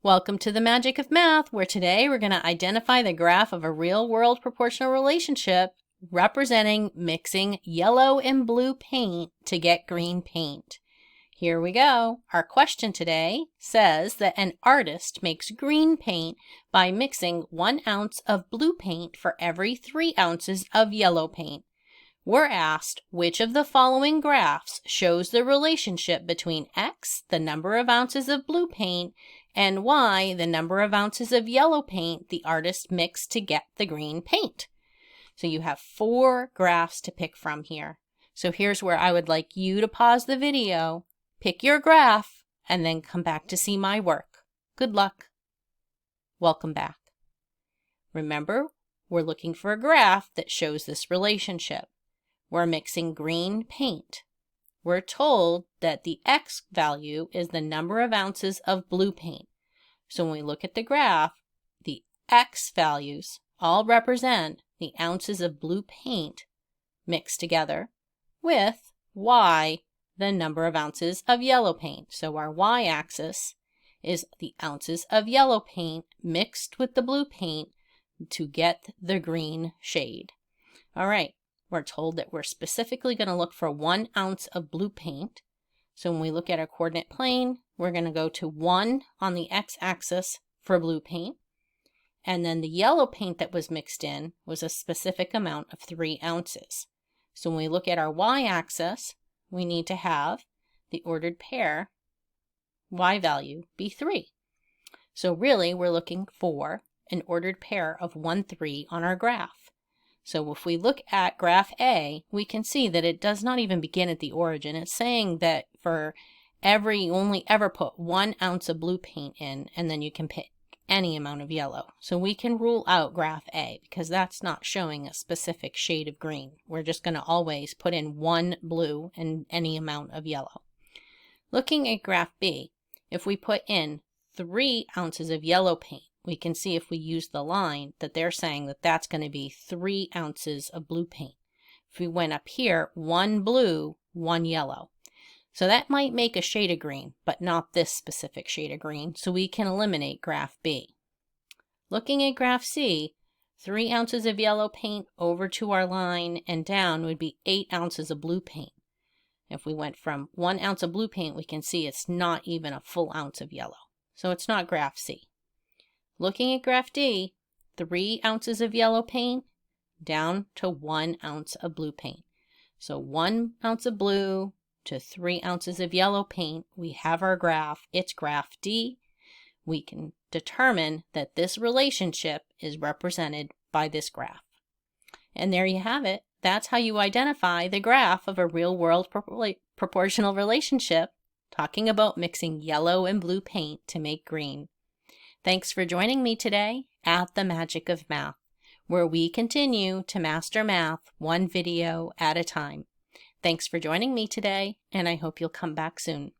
Welcome to the Magic of Math, where today we're going to identify the graph of a real-world proportional relationship representing mixing yellow and blue paint to get green paint. Here we go. Our question today says that an artist makes green paint by mixing 1 ounce of blue paint for every 3 ounces of yellow paint. We're asked which of the following graphs shows the relationship between X, the number of ounces of blue paint, and Y, the number of ounces of yellow paint the artist mixed to get the green paint. So you have 4 graphs to pick from here. So here's where I would like you to pause the video, pick your graph, and then come back to see my work. Good luck. Welcome back. Remember, we're looking for a graph that shows this relationship. We're mixing green paint. We're told that the X value is the number of ounces of blue paint. So when we look at the graph, the X values all represent the ounces of blue paint mixed together with Y, the number of ounces of yellow paint. So our Y-axis is the ounces of yellow paint mixed with the blue paint to get the green shade. All right. We're told that we're specifically going to look for 1 ounce of blue paint. So when we look at our coordinate plane, we're going to go to 1 on the x-axis for blue paint. And then the yellow paint that was mixed in was a specific amount of 3 ounces. So when we look at our y-axis, we need to have the ordered pair y value be 3. So really, we're looking for an ordered pair of 1, 3 on our graph. So if we look at graph A, we can see that it does not even begin at the origin. It's saying that for you only ever put 1 ounce of blue paint in, and then you can pick any amount of yellow. So we can rule out graph A because that's not showing a specific shade of green. We're just going to always put in 1 blue and any amount of yellow. Looking at graph B, if we put in 3 ounces of yellow paint, we can see if we use the line that they're saying that that's going to be 3 ounces of blue paint. If we went up here, 1 blue, 1 yellow. So that might make a shade of green, but not this specific shade of green, so we can eliminate graph B. Looking at graph C, 3 ounces of yellow paint over to our line and down would be 8 ounces of blue paint. If we went from 1 ounce of blue paint, we can see it's not even a full ounce of yellow. So it's not graph C. Looking at graph D, 3 ounces of yellow paint down to 1 ounce of blue paint. So 1 ounce of blue to 3 ounces of yellow paint. We have our graph. It's graph D. We can determine that this relationship is represented by this graph. And there you have it. That's how you identify the graph of a real-world proportional relationship, talking about mixing yellow and blue paint to make green. Thanks for joining me today at the Magic of Math, where we continue to master math 1 video at a time. Thanks for joining me today, and I hope you'll come back soon.